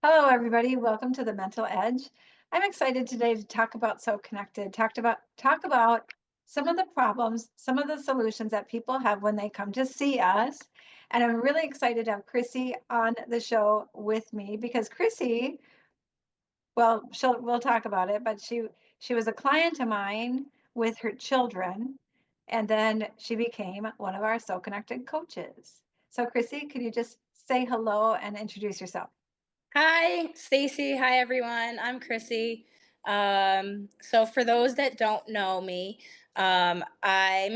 Hello, everybody. Welcome to the Mental Edge. I'm excited today to talk about So Connected. Talk about some of the problems, some of the solutions that people have when they come to see us. And I'm really excited to have Crissy on the show with me because Crissy, well, we'll talk about it, but she was a client of mine with her children, and then she became one of our So Connected coaches. So, Crissy, could you just say hello and introduce yourself? Hi, Stacy. Hi, everyone. I'm Crissy. So for those that don't know me, I'm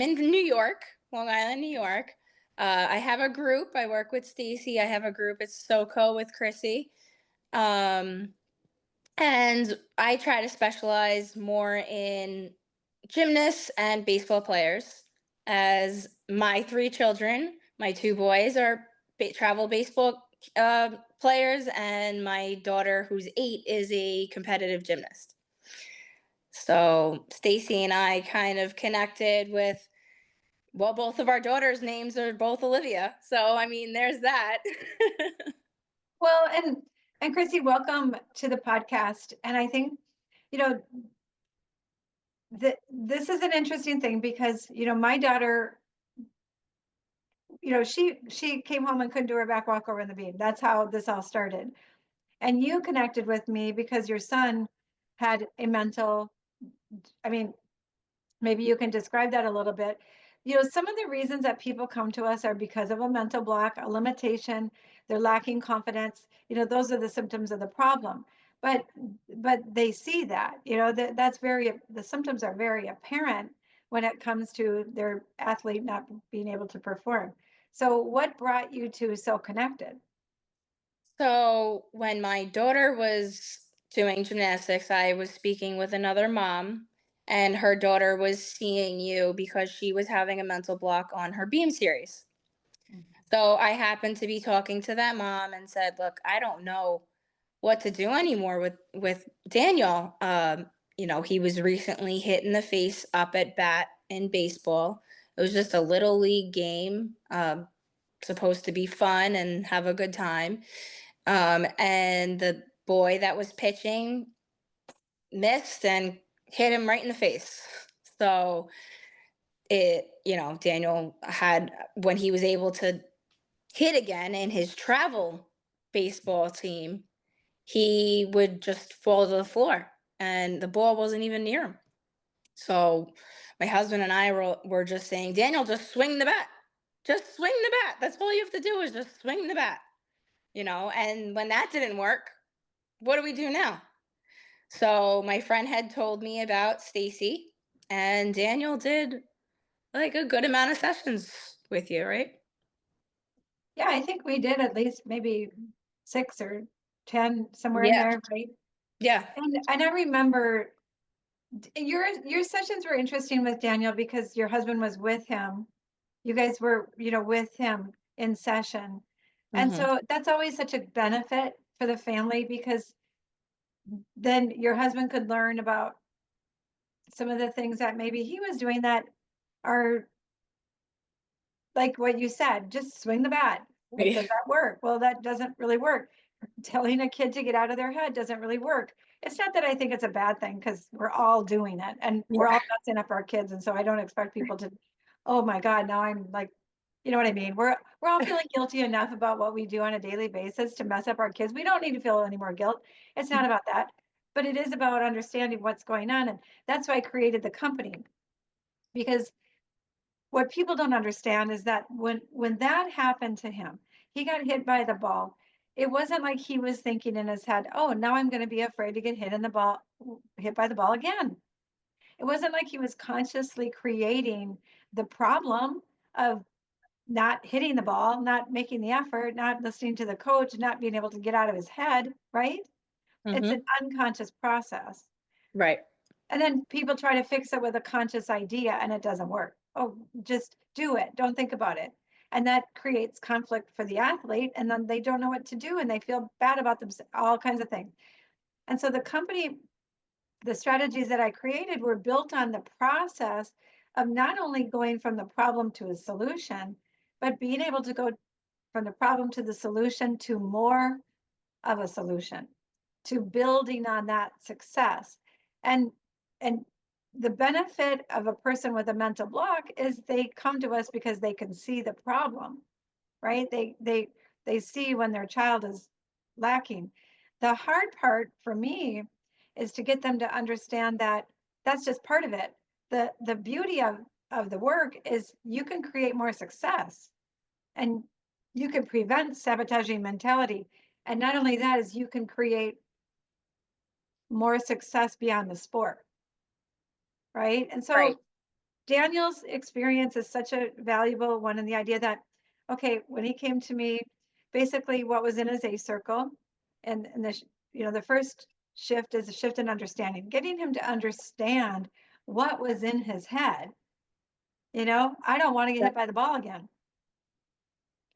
in New York, Long Island, New York. I have a group. I work with Stacy. I have a group. It's SoCo with Crissy. Um, and I try to specialize more in gymnasts and baseball players. As my three children, my two boys are travel baseball players, and my daughter, who's 8, is a competitive gymnast. So Stacy and I kind of connected with, well, both of our daughters' names are both Olivia. So I mean, there's that. Well, and Chrissy, welcome to the podcast. And I think, you know, that this is an interesting thing because, my daughter, she came home and couldn't do her back walk over in the beam. That's how this all started. And you connected with me because your son had a mental, I mean, maybe you can describe that a little bit. Some of the reasons that people come to us are because of a mental block, a limitation, they're lacking confidence. Those are the symptoms of the problem. But but they see that, the symptoms are very apparent when it comes to their athlete not being able to perform. So what brought you to So Connected? So when my daughter was doing gymnastics, I was speaking with another mom, and her daughter was seeing you because she was having a mental block on her beam series. So I happened to be talking to that mom and said, "Look, I don't know what to do anymore with Daniel. He was recently hit in the face up at bat in baseball. It was just a little league game, supposed to be fun and have a good time. And the boy that was pitching missed and hit him right in the face. So Daniel had, when he was able to hit again in his travel baseball team, he would just fall to the floor and the ball wasn't even near him. So my husband and I were just saying, Daniel, just swing the bat. Just swing the bat. That's all you have to do is just swing the bat. And when that didn't work, what do we do now? So my friend had told me about Stacy, and Daniel did like a good amount of sessions with you, right? Yeah, I think we did at least maybe 6 or 10, somewhere in Yeah. there, right? Yeah. And I remember your sessions were interesting with Daniel because your husband was with him. You guys were, with him in session. And Hmm. so that's always such a benefit for the family because then your husband could learn about some of the things that maybe he was doing that are like what you said, just swing the bat. Like, Yeah. does that work? Well, that doesn't really work. Telling a kid to get out of their head doesn't really work. It's not that I think it's a bad thing because we're all doing it and we're Yeah. all messing up our kids. And so I don't expect people to, oh my God, now I'm like, you know what I mean? We're all feeling guilty enough about what we do on a daily basis to mess up our kids. We don't need to feel any more guilt. It's not about that, but it is about understanding what's going on. And that's why I created the company because what people don't understand is that when that happened to him, he got hit by the ball. It wasn't like he was thinking in his head, "Oh, now I'm going to be afraid to get hit by the ball again." It wasn't like he was consciously creating the problem of not hitting the ball, not making the effort, not listening to the coach, not being able to get out of his head, right? It's an Hmm. unconscious process. Right. And then people try to fix it with a conscious idea and it doesn't work. Oh, just do it. Don't think about it. And that creates conflict for the athlete. And then they don't know what to do and they feel bad about themselves, all kinds of things. And so the company, the strategies that I created were built on the process of not only going from the problem to a solution, but being able to go from the problem to the solution to more of a solution, to building on that success. And and the benefit of a person with a mental block is they come to us because they can see the problem, right? They see when their child is lacking. The hard part for me is to get them to understand that that's just part of it. The beauty of the work is you can create more success, and you can prevent sabotaging mentality. And not only that, is you can create more success beyond the sport, right? And Right. so Daniel's experience is such a valuable one, in the idea that, okay, when he came to me, basically what was in his A circle, and the first shift is a shift in understanding, getting him to understand what was in his head. I don't want to get hit Yep. by the ball again.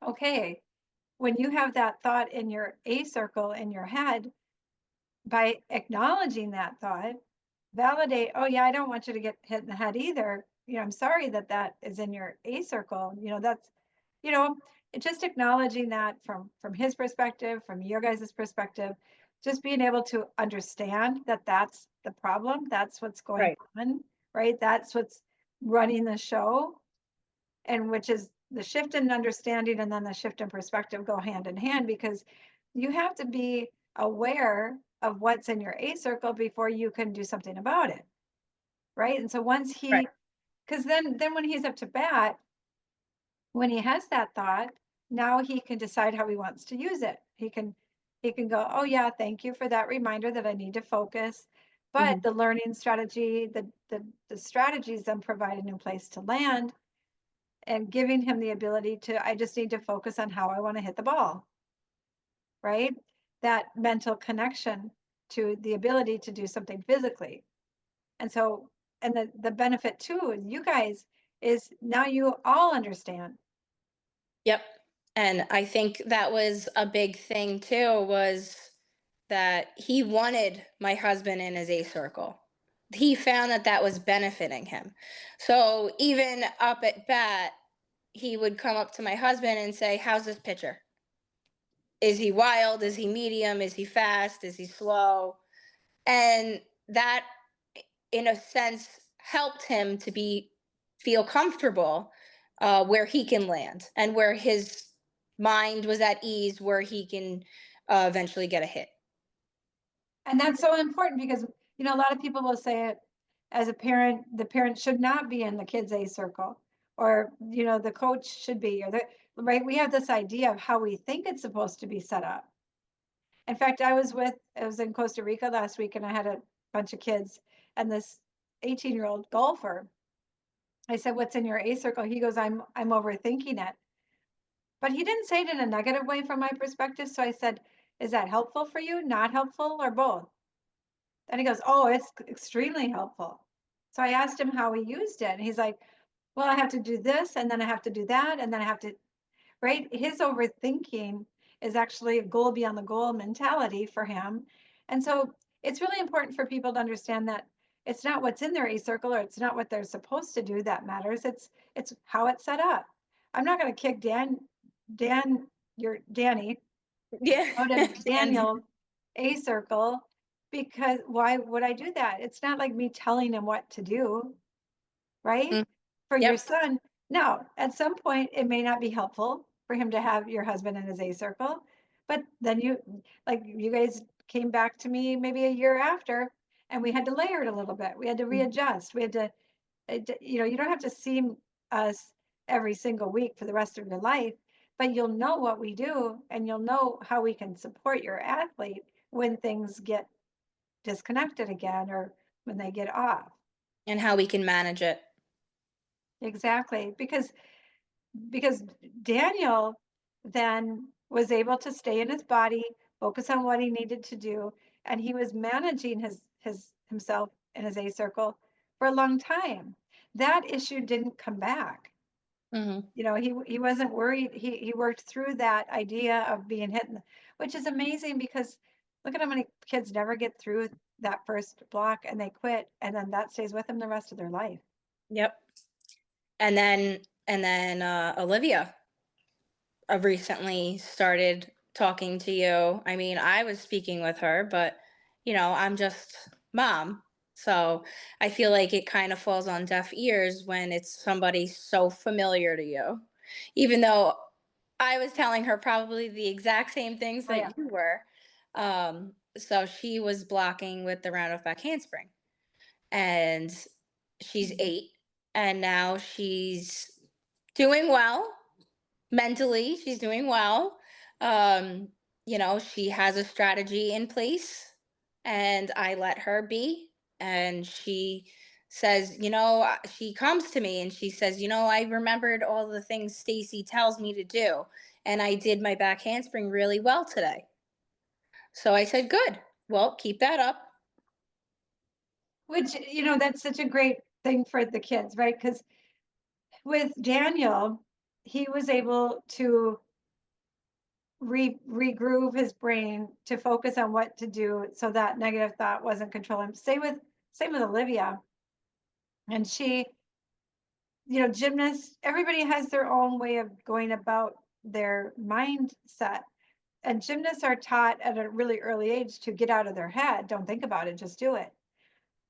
Okay, when you have that thought in your A circle in your head, by acknowledging that thought, validate, oh yeah, I don't want you to get hit in the head either. I'm sorry that that is in your A circle. That's, you know, just acknowledging that from his perspective, from your guys' perspective, just being able to understand that that's the problem, that's what's going Right. on, right? That's what's running the show, and which is the shift in understanding and then the shift in perspective go hand in hand, because you have to be aware of what's in your A circle before you can do something about it, right? And so once Right. because then when he's up to bat, when he has that thought, now he can decide how he wants to use it. He can go, oh yeah, thank you for that reminder that I need to focus. But Hmm. the learning strategy, the strategies I'm providing in place to land, and giving him the ability to, I just need to focus on how I want to hit the ball, right? That mental connection to the ability to do something physically. And so, and the benefit too, you guys, is now you all understand. Yep. And I think that was a big thing too, was that he wanted my husband in his A circle. He found that that was benefiting him. So even up at bat, he would come up to my husband and say, "How's this pitcher? Is he wild? Is he medium? Is he fast? Is he slow?" And that, in a sense, helped him to be feel comfortable where he can land and where his mind was at ease, where he can eventually get a hit. And that's so important because, a lot of people will say it as a parent, the parent should not be in the kids' A circle, or, the coach should be, or right? We have this idea of how we think it's supposed to be set up. In fact, I was in Costa Rica last week, and I had a bunch of kids, and this 18-year-old golfer, I said, what's in your A circle? He goes, I'm overthinking it. But he didn't say it in a negative way from my perspective. So I said, is that helpful for you? Not helpful, or both? And he goes, oh, it's extremely helpful. So I asked him how he used it. And he's like, well, I have to do this, and then I have to do that, and then I have to, right? His overthinking is actually a goal beyond the goal mentality for him. And so it's really important for people to understand that it's not what's in their A circle, or it's not what they're supposed to do that matters. It's how it's set up. I'm not going to kick Danny Yeah. out of Dandy. Daniel's A circle, because why would I do that? It's not like me telling him what to do, right? Mm. For your Yep. son. Now, at some point, it may not be helpful for him to have your husband in his A circle, but then you guys came back to me maybe a year after, and we had to layer it a little bit. We had to readjust. We had to, you don't have to see us every single week for the rest of your life, but you'll know what we do, and you'll know how we can support your athlete when things get disconnected again, or when they get off. And how we can manage it. Exactly. Because Daniel then was able to stay in his body, focus on what he needed to do, and he was managing his himself in his A circle for a long time. That issue didn't come back. Hmm. He wasn't worried. He worked through that idea of being hit, which is amazing, because look at how many kids never get through that first block and they quit, and then that stays with them the rest of their life. Yep. And then Olivia recently started talking to you. I mean, I was speaking with her, but I'm just mom. So I feel like it kind of falls on deaf ears when it's somebody so familiar to you. Even though I was telling her probably the exact same things Oh, yeah. that you were. So she was blocking with the round back handspring. And she's Mhm. 8, and now she's doing well. Mentally, she's doing well. Um, she has a strategy in place, and I let her be. And she says, she comes to me and she says, I remembered all the things Stacy tells me to do, and I did my back handspring really well today. So I said, good. Well, keep that up. Which, that's such a great thing for the kids, right? Because with Daniel, he was able to regroove his brain to focus on what to do so that negative thought wasn't controlling him. Same with Olivia. And she, gymnasts, everybody has their own way of going about their mindset. And gymnasts are taught at a really early age to get out of their head. Don't think about it, just do it.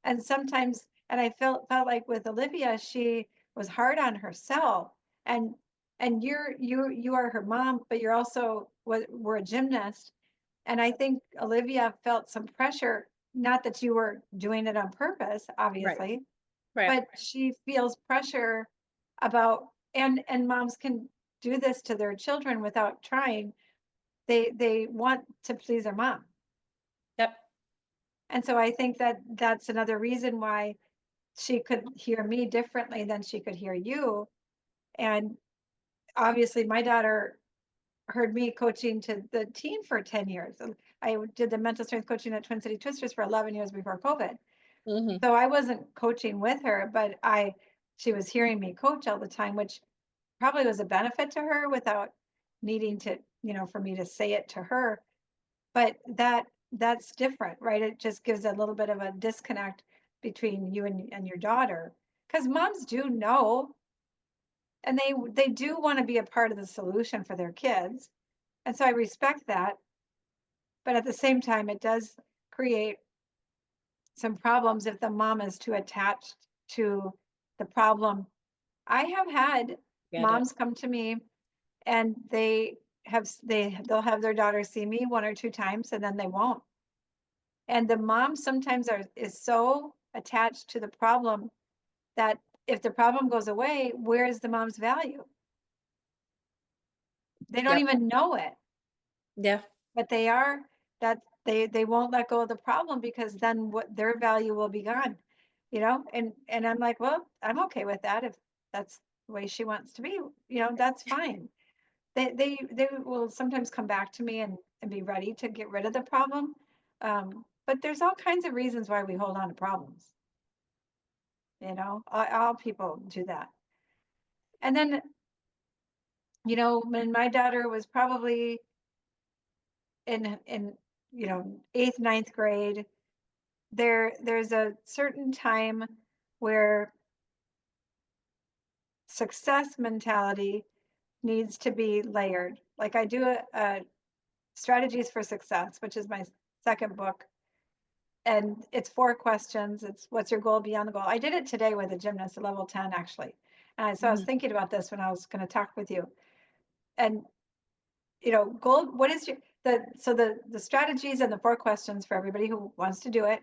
And sometimes, and I felt like with Olivia, she was hard on herself. And you are her mom, but you're also were a gymnast. And I think Olivia felt some pressure, not that you were doing it on purpose, Right. obviously, Right. but she feels pressure about, and moms can do this to their children without trying. They want to please their mom. Yep. And so I think that that's another reason why she could hear me differently than she could hear you. And obviously my daughter heard me coaching to the team for 10 years. I did the mental strength coaching at Twin City Twisters for 11 years before COVID. Hmm. So I wasn't coaching with her, but she was hearing me coach all the time, which probably was a benefit to her without needing to, for me to say it to her. But that's different, right? It just gives a little bit of a disconnect between you and your daughter. Because moms do know, and they do want to be a part of the solution for their kids. And so I respect that. But at the same time, it does create some problems if the mom is too attached to the problem. I have had Get it. moms come to me and they'll have their daughter see me 1 or 2 times and then they won't. And the mom sometimes is so attached to the problem that if the problem goes away, where is the mom's value? They don't Yep. even know it, Yeah. but they are that they won't let go of the problem because then what their value will be gone, and I'm like, well, I'm okay with that if that's the way she wants to be, that's fine. They will sometimes come back to me and be ready to get rid of the problem. But there's all kinds of reasons why we hold on to problems. All people do that. And then, when my daughter was probably in eighth, ninth grade, there's a certain time where success mentality needs to be layered. Like I do a strategies for success, which is my second book. And it's 4 questions. It's what's your goal beyond the goal. I did it today with a gymnast at level 10, actually. So I was Hmm. thinking about this when I was going to talk with you. And, goal, what is the strategies and the 4 questions for everybody who wants to do it.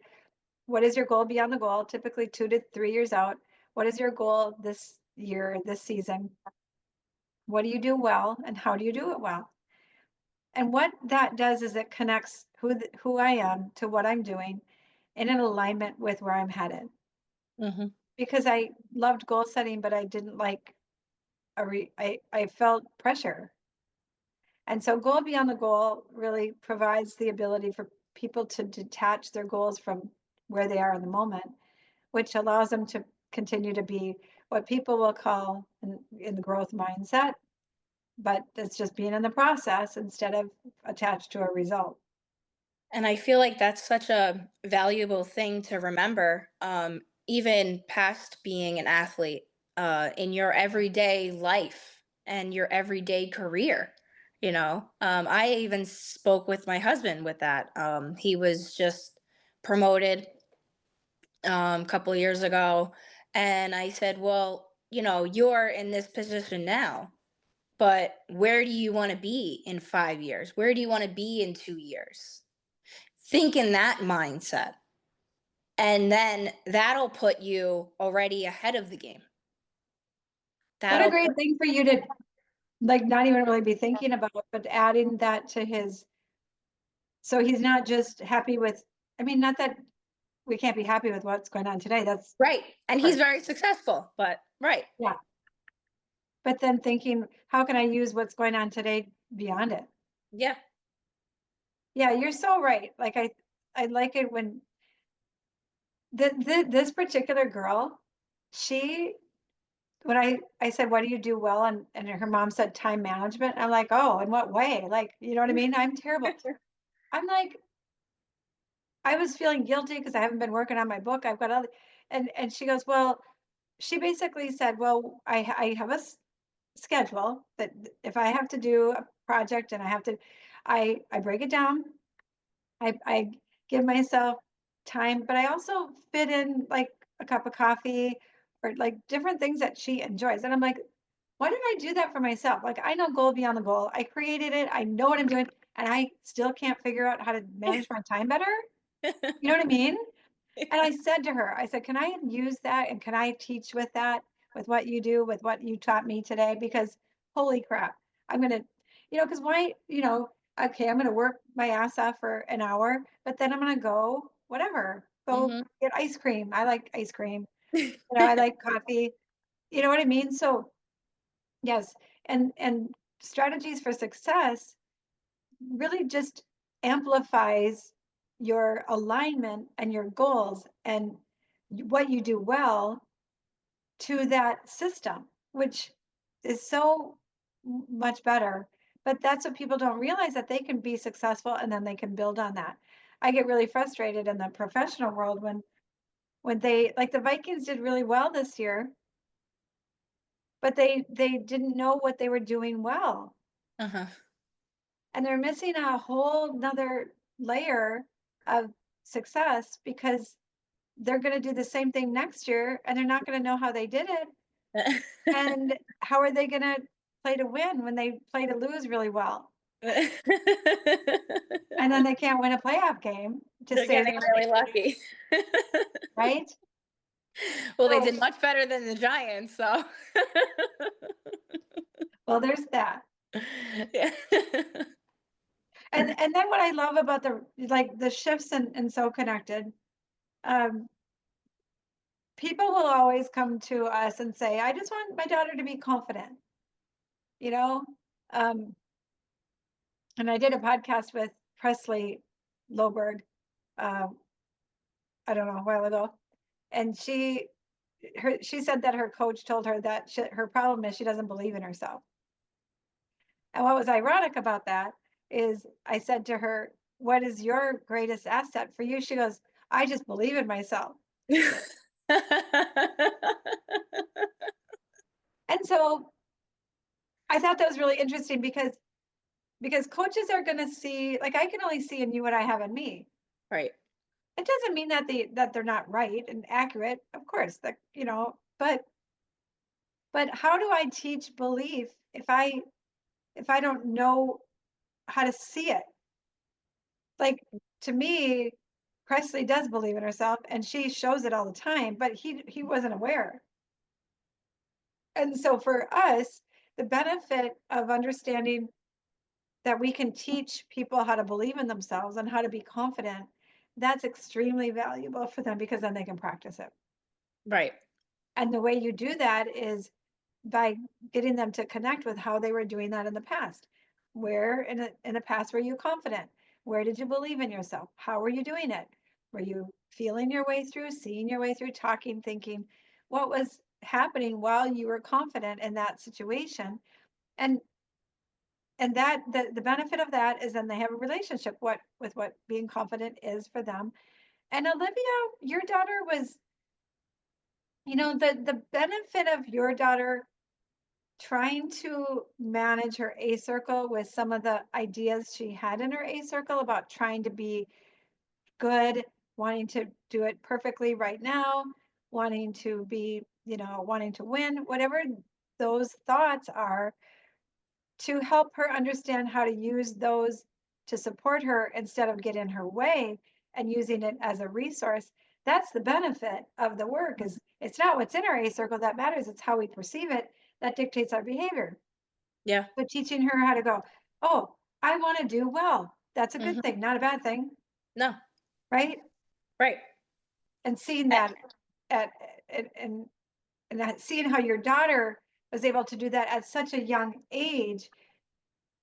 What is your goal beyond the goal? Typically 2 to 3 years out. What is your goal this year, this season? What do you do well and how do you do it well? And what that does is it connects who I am to what I'm doing in an alignment with where I'm headed. Hmm. Because I loved goal setting, but I didn't like I felt pressure. And so goal beyond the goal really provides the ability for people to detach their goals from where they are in the moment, which allows them to continue to be what people will call in the growth mindset, but it's just being in the process instead of attached to a result. And I feel like that's such a valuable thing to remember, even past being an athlete, in your everyday life and your everyday career. I even spoke with my husband with that. He was just promoted a couple years ago, and I said, well, you're in this position now, but where do you want to be in 5 years? Where do you want to be in 2 years? Think in that mindset, and then that'll put you already ahead of the game. What a That'll great put thing for you to like not even really be thinking about, but adding that to his, so he's not just happy with, I mean, not that we can't be happy with what's going on today. That's right. And he's different. very successful, but right. Yeah. But then thinking, how can I use what's going on today beyond it? Yeah. Yeah, you're so right. Like I like it when this particular girl, she when I said, what do you do well? And her mom said time management. I'm like, oh, in what way? Like, you know what I mean? I'm terrible. I'm like, I was feeling guilty because I haven't been working on my book. I've got other, and she goes, well, she basically said, well, I have a schedule that if I have to do a project and I have to, I break it down. I give myself time, but I also fit in like a cup of coffee or like different things that she enjoys. And I'm like, why did I do that for myself? Like I know goal beyond the goal. I created it. I know what I'm doing, and I still can't figure out how to manage my time better. You know what I mean? And I said to her, I said, can I use that and can I teach with that, with what you do, with what you taught me today? Because holy crap, I'm going to, because why, okay, I'm going to work my ass off for an hour, but then I'm going to go, whatever, go Hmm. get ice cream. I like ice cream. I like coffee. You know what I mean? So yes. And strategies for success really just amplifies your alignment and your goals and what you do well to that system, which is so much better. But that's what people don't realize, that they can be successful and then they can build on that. I get really frustrated in the professional world when they like the Vikings did really well this year, but they didn't know what they were doing well. Uh-huh. And they're missing a whole nother layer of success because they're going to do the same thing next year and they're not going to know how they did it. And how are they going to play to win when they play to lose really well? And then they can't win a playoff game to They're say getting that, really lucky. right? Well, they So, did much better than the Giants, so well, there's that. yeah. And then what I love about the like the shifts and so connected, um, people will always come to us and say, I just want my daughter to be confident, you know? Um, and I did a podcast with Presley Loberg, uh, I don't know, a while ago, and she said that her coach told her that her problem is she doesn't believe in herself. And what was ironic about that is I said to her, "What is your greatest asset for you?" She goes, "I just believe in myself." And so I thought that was really interesting because coaches are going to see, like I can only see in you what I have in me. Right. It doesn't mean that they're not right and accurate, of course, that but how do I teach belief if I don't know how to see it? Like to me, Presley does believe in herself and she shows it all the time, but he wasn't aware. And so for us, the benefit of understanding that we can teach people how to believe in themselves and how to be confident, that's extremely valuable for them because then they can practice it. Right. And the way you do that is by getting them to connect with how they were doing that in the past. Where in the past were you confident? Where did you believe in yourself? How were you doing it? Were you feeling your way through, seeing your way through, talking, thinking? What was happening while you were confident in that situation? And that the benefit of that is then they have a relationship with what being confident is for them. And Olivia, your daughter was, the benefit of your daughter trying to manage her A circle with some of the ideas she had in her A circle about trying to be good, wanting to do it perfectly right now, wanting to be, wanting to win, whatever those thoughts are, to help her understand how to use those to support her instead of get in her way and using it as a resource. That's the benefit of the work is it's not what's in our A circle that matters, it's how we perceive it that dictates our behavior. Yeah. But teaching her how to go, oh, I want to do well. That's a good Hmm. thing, not a bad thing, No. right? Right. And seeing Uh, that at and that seeing how your daughter was able to do that at such a young age,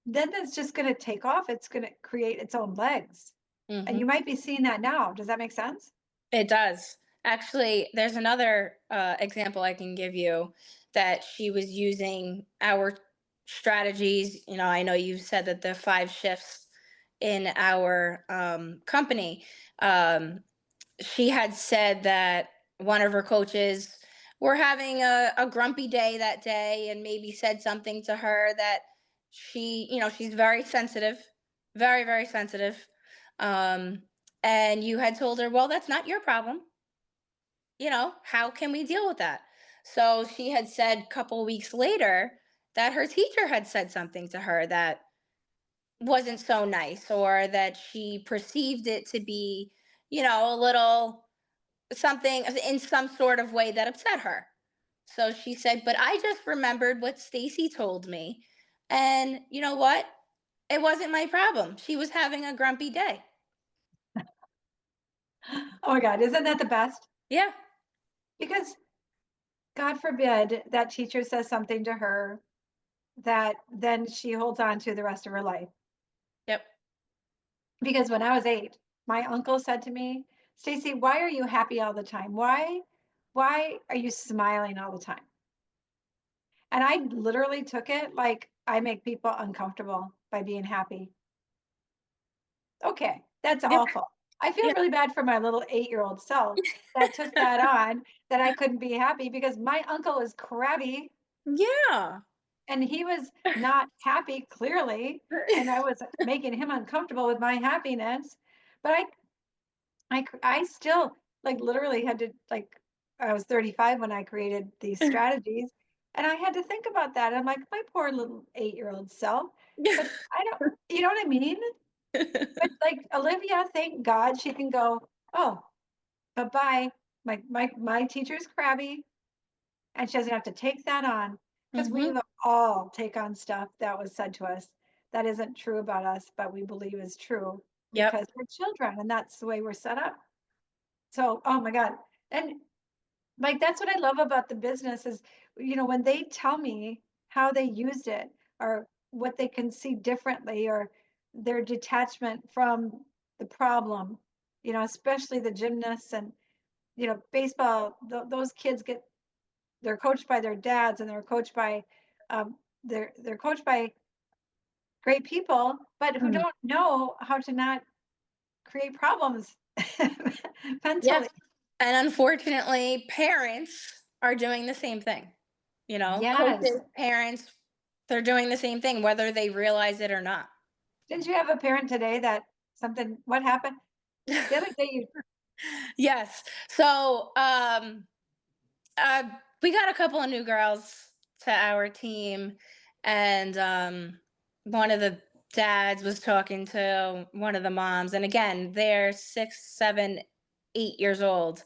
then that's just going to take off. It's going to create its own legs. And you mhm. might be seeing that now. Does that make sense? It does. Actually, there's another example I can give you that she was using our strategies. I know you said that the 5 shifts in our company. Um, she had said that one of her coaches were having a grumpy day that day and maybe said something to her that she's very sensitive, very, very sensitive. Um, and you had told her, well, that's not your problem. How can we deal with that? So she had said a couple weeks later that her teacher had said something to her that wasn't so nice, or that she perceived it to be, a little something in some sort of way that upset her. So she said, but I just remembered what Stacy told me. And you know what? It wasn't my problem. She was having a grumpy day. Oh my God, isn't that the best? Yeah. Because God forbid that teacher says something to her that then she holds on to the rest of her life. Yep. Because when I was 8, my uncle said to me, Stacy, why are you happy all the time? Why are you smiling all the time? And I literally took it like I make people uncomfortable by being happy. Okay, that's Yep. awful. I feel Yep. really bad for my little 8-year-old self that took that on, that I couldn't be happy because my uncle is crabby Yeah. and he was not happy clearly, and I was making him uncomfortable with my happiness. But I still like literally had to like I was 35 when I created these strategies, and I had to think about that. I'm like, my poor little 8-year-old self. But I don't, you know what I mean? But like Olivia, thank God she can go, oh, bye-bye. My teacher's crabby, and she doesn't have to take that on because we Hmm. will all take on stuff that was said to us that isn't true about us, but we believe is true Yep. because we're children and that's the way we're set up. So, oh my God. And like that's what I love about the business is, when they tell me how they used it or what they can see differently or their detachment from the problem, especially the gymnasts and, baseball, those kids they're coached by their dads and they're coached by, they're coached by great people, but who Mhm. don't know how to not create problems Yep. mentally. And unfortunately, parents are doing the same thing. Yes. Coaches, parents, they're doing the same thing, whether they realize it or not. Didn't you have a parent today that what happened? The other day you Yes. So, uh, we got a couple of new girls to our team, and one of the dads was talking to one of the moms, and again, they're 6, 7, 8 years old,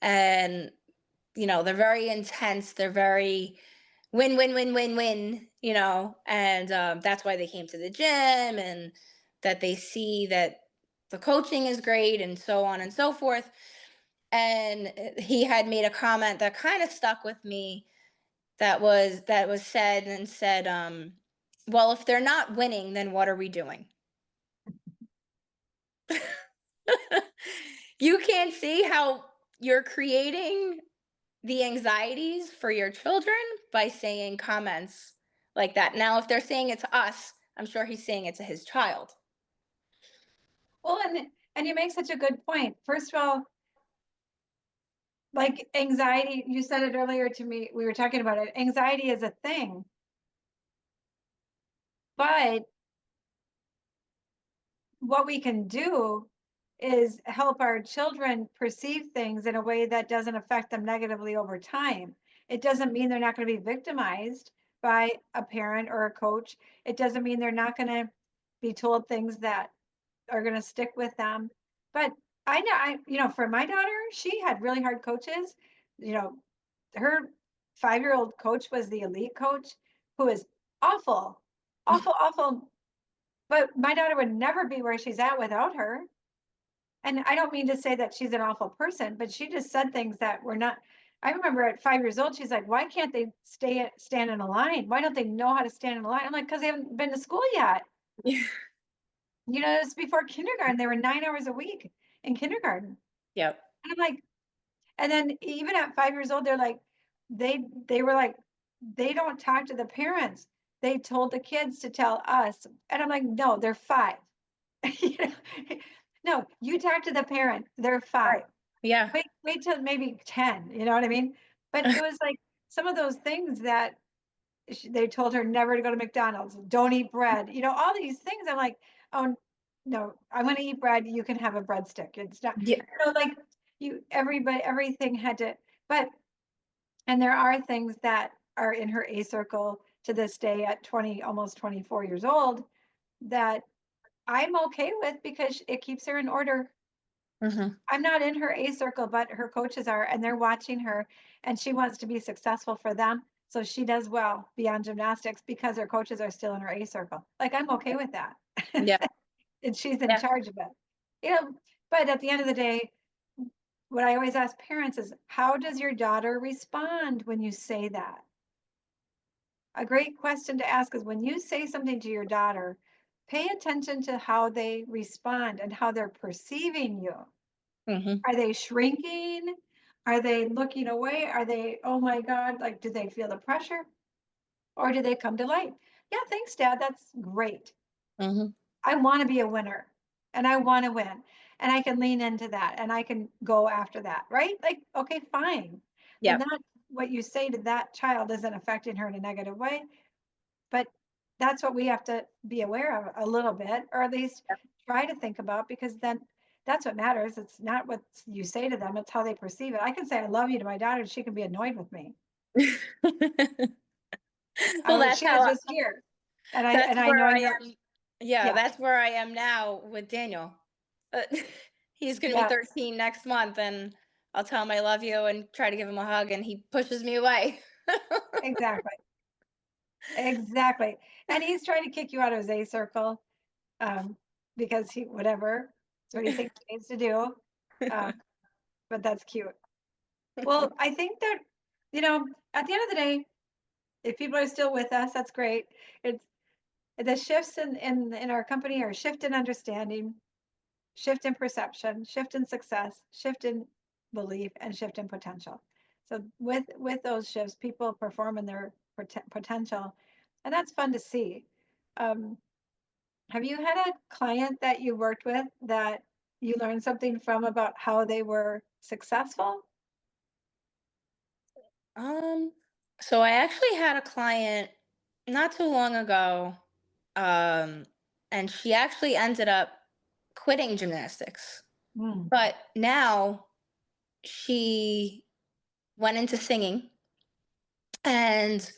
and they're very intense. They're very win, win, win, win, win. And that's why they came to the gym, and that they see that the coaching is great, and so on and so forth. And he had made a comment that kind of stuck with me. That was said and said, well, if they're not winning, then what are we doing? You can't see how you're creating the anxieties for your children by saying comments like that. Now, if they're saying it to us, I'm sure he's saying it to his child. well, and you make such a good point. First of all, like anxiety, you said it earlier to me, we were talking about it. Anxiety is a thing. But what we can do is help our children perceive things in a way that doesn't affect them negatively over time. It doesn't mean they're not going to be victimized by a parent or a coach. It doesn't mean they're not going to be told things that are going to stick with them. But I know, for my daughter, she had really hard coaches. You know, her 5-year-old coach was the elite coach who is awful, awful, awful. But my daughter would never be where she's at without her. And I don't mean to say that she's an awful person, but she just said things that were not. I remember at 5 years old, she's like, "Why can't they stand in a line? Why don't they know how to stand in a line?" I'm like, "Because they haven't been to school yet." Yeah. It's before kindergarten. They were 9 hours a week in kindergarten. Yep. And I'm like, and then even at 5 years old, they're like, they were like, they don't talk to the parents. They told the kids to tell us. And I'm like, no, they're five. You know? No, you talk to the parent. They're Right. five. Yeah. Wait till maybe 10. You know what I mean? But it was like some of those things that they told her never to go to McDonald's, don't eat bread, all these things. I'm like, oh no, I want to eat bread. You can have a breadstick. It's not, Yeah. like everything had to, but, and there are things that are in her A circle to this day at 20, almost 24 years old that I'm okay with because it keeps her in order. Hmm. I'm not in her A circle, but her coaches are, and they're watching her, and she wants to be successful for them. So she does well beyond gymnastics because her coaches are still in her A circle. Like, I'm okay with that. Yeah. And she's in Yeah. charge of it. You know, but at the end of the day, what I always ask parents is, how does your daughter respond when you say that? A great question to ask is when you say something to your daughter, pay attention to how they respond and how they're perceiving you. Hmm. Are they shrinking? Are they looking away? Are they, oh my God, like, do they feel the pressure? Or do they come to light? Yeah, thanks, Dad. That's great. Hmm. I want to be a winner and I want to win. And I can lean into that and I can go after that, right? Like, okay, fine. Then Yep. that what you say to that child isn't affecting her in a negative way. But that's what we have to be aware of a little bit, or at least try to think about, because then that's what matters. It's not what you say to them, it's how they perceive it. I can say I love you to my daughter, and she can be annoyed with me. Well, She was just here, and I that's and I where know I you're, am. Yeah, yeah, that's where I am now with Daniel. Uh, he's gonna be yeah, 13 next month, and I'll tell him I love you and try to give him a hug, and he pushes me away. exactly, exactly. And he's trying to kick you out of his A circle, um, because he whatever, it's what he thinks he needs to do. Um, but that's cute. Well, I think that, at the end of the day, if people are still with us, that's great. It's the shifts in our company are shift in understanding, shift in perception, shift in success, shift in belief, and shift in potential. So with those shifts, people perform in their potential, and that's fun to see. Um, have you had a client that you worked with that you learned something from about how they were successful? Um, so I actually had a client not too long ago, um, and she actually ended up quitting gymnastics. Mm. But now she went into singing, and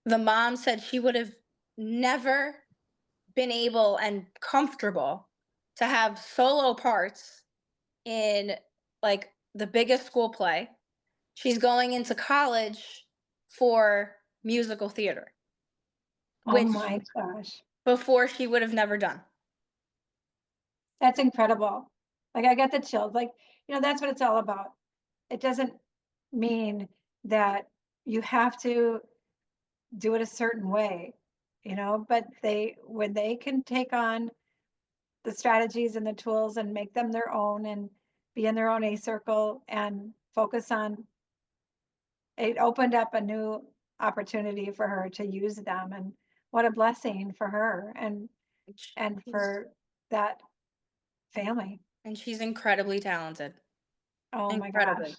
the mom said she would have never been able and comfortable to have solo parts in like the biggest school play. She's going into college for musical theater, Oh which my gosh. before she would have never done. That's incredible. Like, I get the chills. Like, that's what it's all about. It doesn't mean that you have to do it a certain way, but when they can take on the strategies and the tools and make them their own and be in their own A circle and focus on, it opened up a new opportunity for her to use them. And what a blessing for her and She's, for that family. and she's incredibly talented. Oh my gosh. Incredibly.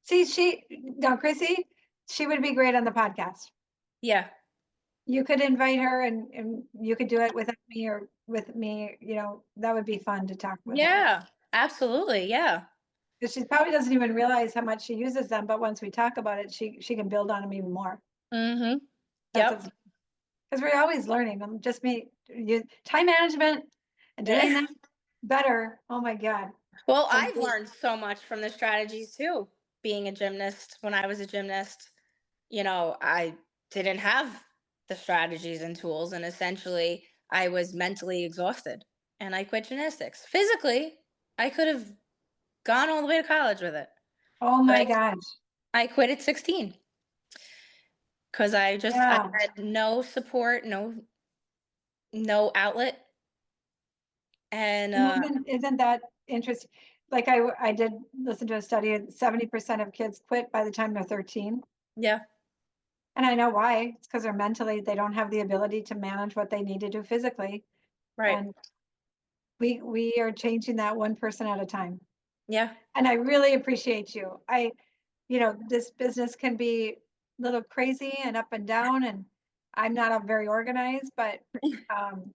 See, now Chrissy, she would be great on the podcast. Yeah. you could invite her and you could do it without me or with me, that would be fun to talk with her. Yeah, absolutely. Yeah. 'Cause she probably doesn't even realize how much she uses them, but once we talk about it, she can build on them even more. Mm-hmm. That's Yep. because 'cause we're always learning. Just me, you time management and doing that better. Oh my God. Well, And I've learned so much from the strategies too. Being a gymnast, when I was a gymnast, I didn't have the strategies and tools, and essentially, I was mentally exhausted and I quit gymnastics. Physically, I could have gone all the way to college with it, oh but my gosh. I quit at 16 because I Yeah. had no support, no outlet, and And isn't that interesting? Like I did listen to a study, and 70% of kids quit by the time they're 13. yeah, And I know why. It's because they don't have the ability to manage what they need to do physically. right, And we are changing that one person at a time. yeah, And I really appreciate you. This business can be a little crazy and up and down, and I'm not a very organized, um,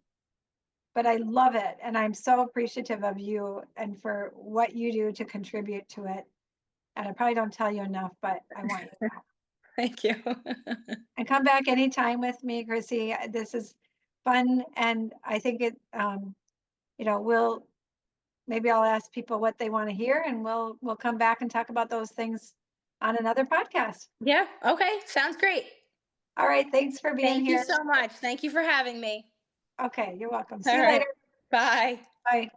but I love it. And I'm so appreciative of you and for what you do to contribute to it. And I probably don't tell you enough, but I want you to know. thank you. And come back anytime with me, Chrissy. This is fun, and I think we'll maybe I'll ask people what they want to hear, and we'll come back and talk about those things on another podcast. Yeah, okay, sounds great. All right, thanks for being Thank you here. so much. Thank you for having me. Okay, you're welcome. See All you later. right, bye. Bye.